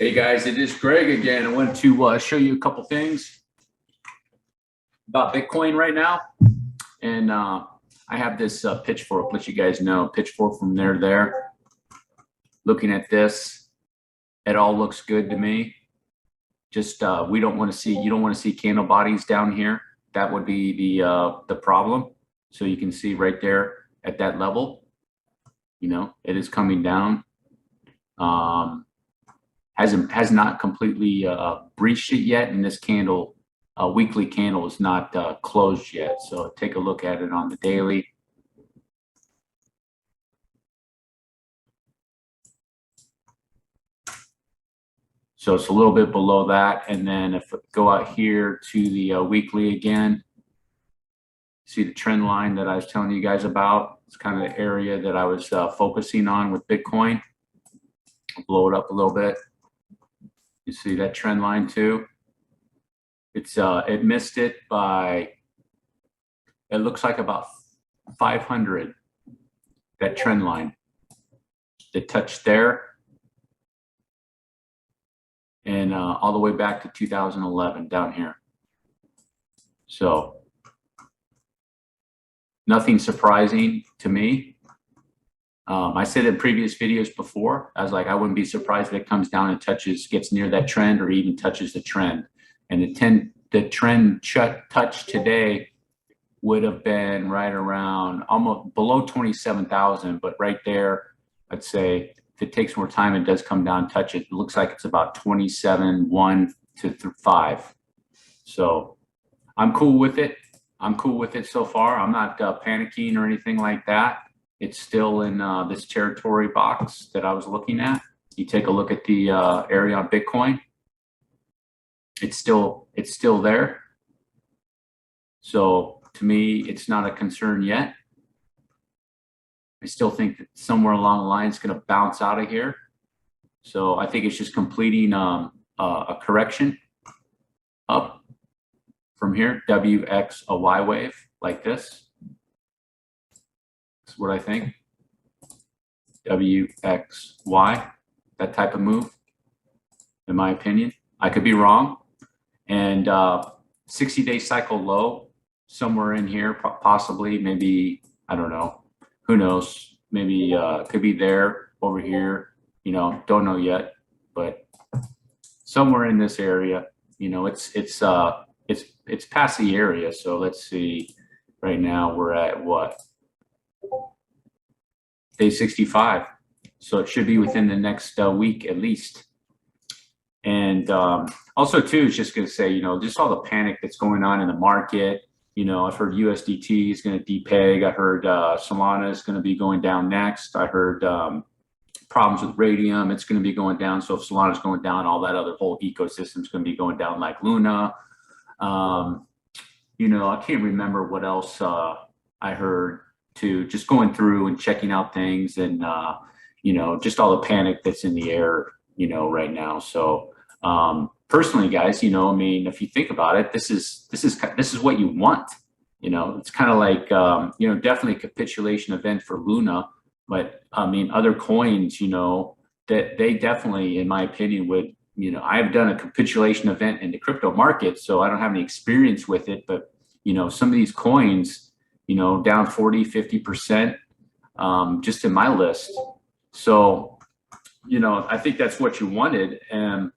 Hey guys, it is Greg again. I wanted to show you a couple things about Bitcoin right now. And I have this pitchfork, let you guys know, pitchfork from there. Looking at this, it all looks good to me. Just we don't want to see, you don't want to see candle bodies down here. That would be the problem. So you can see right there at that level, you know, it is coming down. Has not completely breached it yet, and this candle, weekly candle, is not closed yet. So take a look at it on the daily. So it's a little bit below that, and then if we go out here to the weekly again, see the trend line that I was telling you guys about. It's kind of the area that I was focusing on with Bitcoin. I'll blow it up a little bit. You see that trend line too? It's it missed it by, it looks like about 500, that trend line. It touched there and all the way back to 2011 down here. So nothing surprising to me. I said in previous videos before, I was like, I wouldn't be surprised if it comes down and touches, gets near that trend, or even touches the trend. And the trend touch today would have been right around almost below 27,000, but right there, I'd say if it takes more time, it does come down, touch it. It looks like it's about 27.1 to 5. So I'm cool with it. I'm cool with it so far. I'm not panicking or anything like that. It's still in this territory box that I was looking at. You take a look at the area on Bitcoin. It's still there. So to me, it's not a concern yet. I still think that somewhere along the line it's going to bounce out of here. So I think it's just completing a correction up from here, WX, a Y wave like this. That's what I think. WXY, that type of move, in my opinion. I could be wrong. And 60-day cycle low, somewhere in here, possibly, maybe, I don't know. Who knows? Maybe could be there, over here. You know, don't know yet. But somewhere in this area, you know, it's past the area. So let's see. Right now we're at what? Day 65. So it should be within the next week at least. And also too, it's just going to say, you know, just all the panic that's going on in the market. You know, I've heard USDT is going to depeg. I heard Solana is going to be going down next. I heard problems with Radium. It's going to be going down. So if Solana is going down, all that other whole ecosystem is going to be going down like Luna. You know, I can't remember what else I heard. To just going through and checking out things, and you know, just all the panic that's in the air, you know, right now. So personally, guys, you know, I mean, if you think about it, this is what you want. You know, it's kind of like you know, definitely a capitulation event for Luna, but I mean, other coins, you know, that they definitely, in my opinion, would, you know, I've done a capitulation event in the crypto market, so I don't have any experience with it, but you know, some of these coins, you know, down 40–50% just in my list. So, you know, I think that's what you wanted. And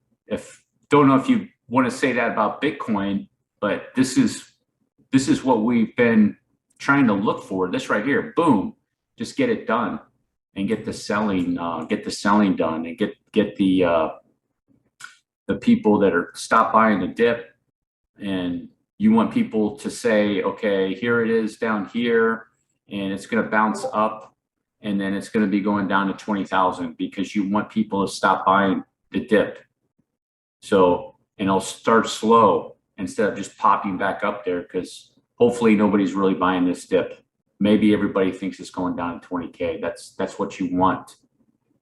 don't know if you want to say that about Bitcoin, but this is what we've been trying to look for. This right here, boom, just get it done and get the selling done, and get the people that are stop buying the dip. And you want people to say, okay, here it is down here, and it's going to bounce up, and then it's going to be going down to 20,000, because you want people to stop buying the dip. So, and it'll start slow instead of just popping back up there, because hopefully nobody's really buying this dip. Maybe everybody thinks it's going down to 20K. That's what you want.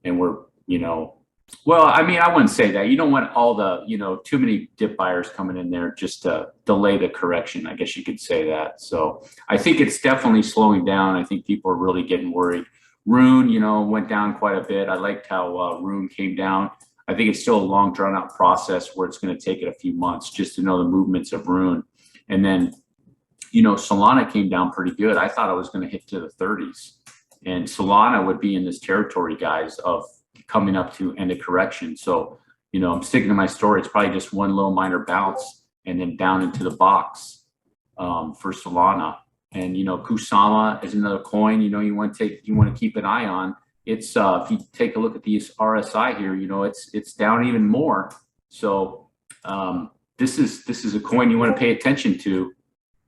And we're, you know, well, I mean, I wouldn't say that. You don't want all the, you know, too many dip buyers coming in there just to delay the correction. I guess you could say that. So I think it's definitely slowing down. I think people are really getting worried. Rune, you know, went down quite a bit. I liked how Rune came down. I think it's still a long drawn out process where it's going to take it a few months just to know the movements of Rune. And then, Solana came down pretty good. I thought it was going to hit to the 30s. And Solana would be in this territory, guys, of coming up to end of correction. So, I'm sticking to my story. It's probably just one little minor bounce and then down into the box for Solana. And, Kusama is another coin, you want to keep an eye on. It's if you take a look at these RSI here, it's down even more. So this is a coin you want to pay attention to.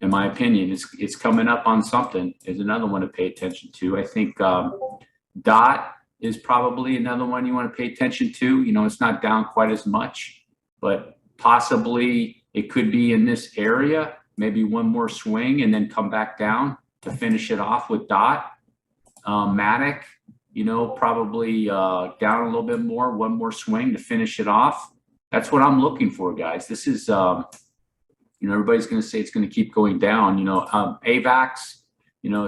In my opinion, it's coming up on something. Is another one to pay attention to. I think DOT is probably another one you want to pay attention to. It's not down quite as much, but possibly it could be in this area. Maybe one more swing and then come back down to finish it off with DOT. Matic, probably down a little bit more, one more swing to finish it off. That's what I'm looking for, guys. This is, everybody's going to say it's going to keep going down. AVAX,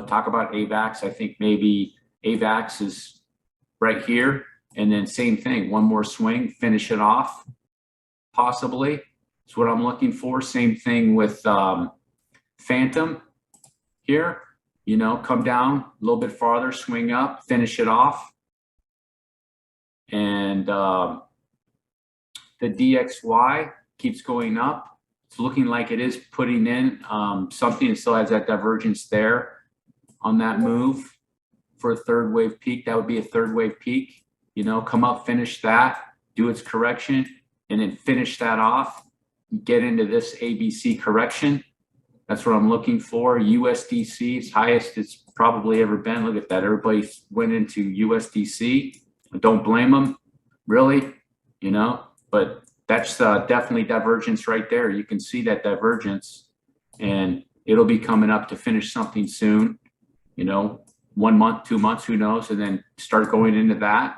talk about AVAX. I think maybe AVAX is right here. And then same thing, one more swing, finish it off, possibly. That's what I'm looking for. Same thing with Phantom here. Come down a little bit farther, swing up, finish it off. And the DXY keeps going up. It's looking like it is putting in something. It still has that divergence there on that move for a third wave peak. That would be a third wave peak. Come up, finish that, do its correction, and then finish that off. Get into this ABC correction. That's what I'm looking for. USDC is highest it's probably ever been. Look at that. Everybody went into USDC. Don't blame them, really, but that's definitely divergence right there. You can see that divergence, and it'll be coming up to finish something soon, 1 month, 2 months, who knows, and then start going into that.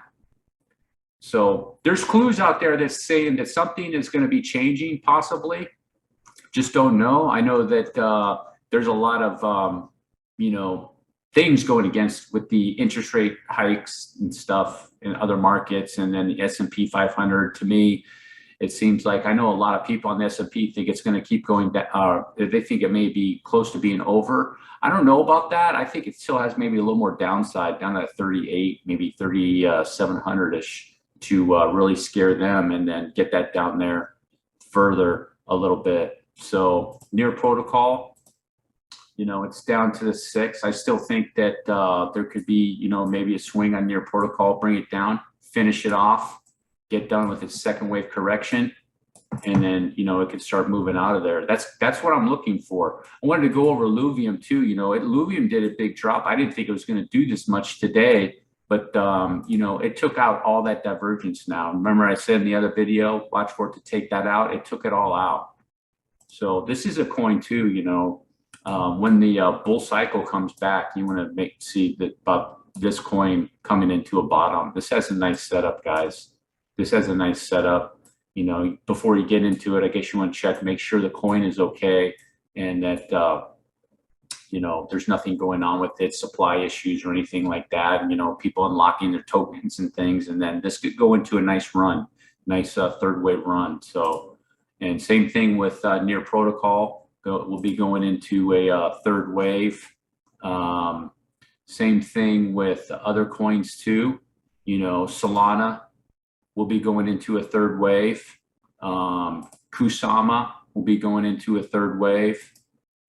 So there's clues out there that's saying that something is going to be changing, possibly. Just don't know. I know that there's a lot of, things going against with the interest rate hikes and stuff in other markets. And then the S&P 500, to me, it seems like I know a lot of people on the S&P think it's going to keep going down. They think it may be close to being over. I don't know about that. I think it still has maybe a little more downside, down at 38, maybe 3,700-ish to really scare them and then get that down there further a little bit. So near protocol, it's down to the 6. I still think that there could be, maybe a swing on near protocol, bring it down, finish it off, get done with its second wave correction, and then, it could start moving out of there. That's what I'm looking for. I wanted to go over Luvium too. Luvium did a big drop. I didn't think it was going to do this much today, but, it took out all that divergence now. Remember I said in the other video, watch for it to take that out. It took it all out. So this is a coin too, when the bull cycle comes back, you want to see that this coin coming into a bottom. This has a nice setup, guys. This has a nice setup. Before you get into it, I guess you want to check, make sure the coin is okay, and that there's nothing going on with it, supply issues or anything like that. People unlocking their tokens and things, and then this could go into a nice run, nice third wave run. So. And same thing with near protocol. We'll be going into a third wave. Same thing with other coins too. Solana will be going into a third wave. Kusama will be going into a third wave.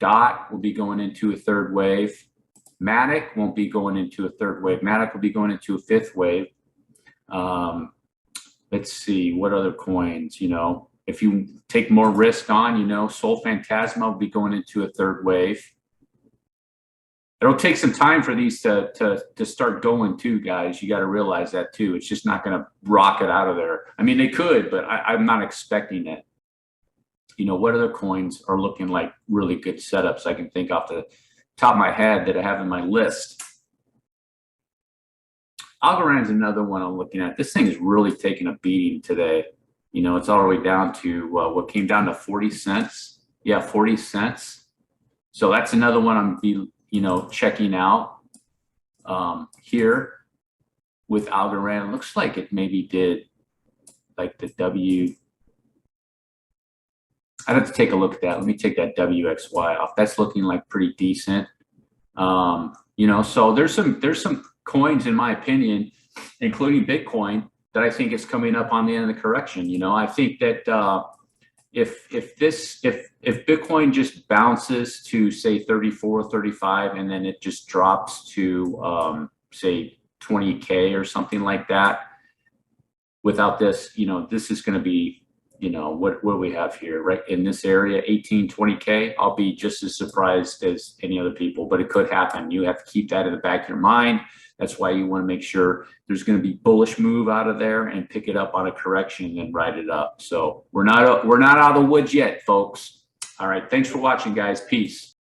DOT will be going into a third wave. Matic won't be going into a third wave. Matic will be going into a fifth wave. Let's see, what other coins, if you take more risk on, Sol Phantasma will be going into a third wave. It'll take some time for these to start going too, guys. You got to realize that too. It's just not going to rocket out of there. I mean, they could, but I'm not expecting it. What other coins are looking like really good setups I can think off the top of my head that I have in my list? Algorand's another one I'm looking at. This thing is really taking a beating today. It's all the way down to what came down to 40 cents. Yeah, 40 cents. So that's another one I'm checking out here with Algorand. It looks like it maybe did like the W. I'd have to take a look at that. Let me take that WXY off. That's looking like pretty decent. You know, so there's some coins, in my opinion, including Bitcoin, that I think is coming up on the end of the correction. You know, I think that if Bitcoin just bounces to say 34, 35, and then it just drops to say 20K or something like that, without this, you know, this is going to be, you know, what we have here, right in this area, 18, 20K. I'll be just as surprised as any other people, but it could happen. You have to keep that in the back of your mind. That's why you want to make sure there's going to be bullish move out of there and pick it up on a correction and then ride it up. So we're not out of the woods yet, folks. All right. Thanks for watching, guys. Peace.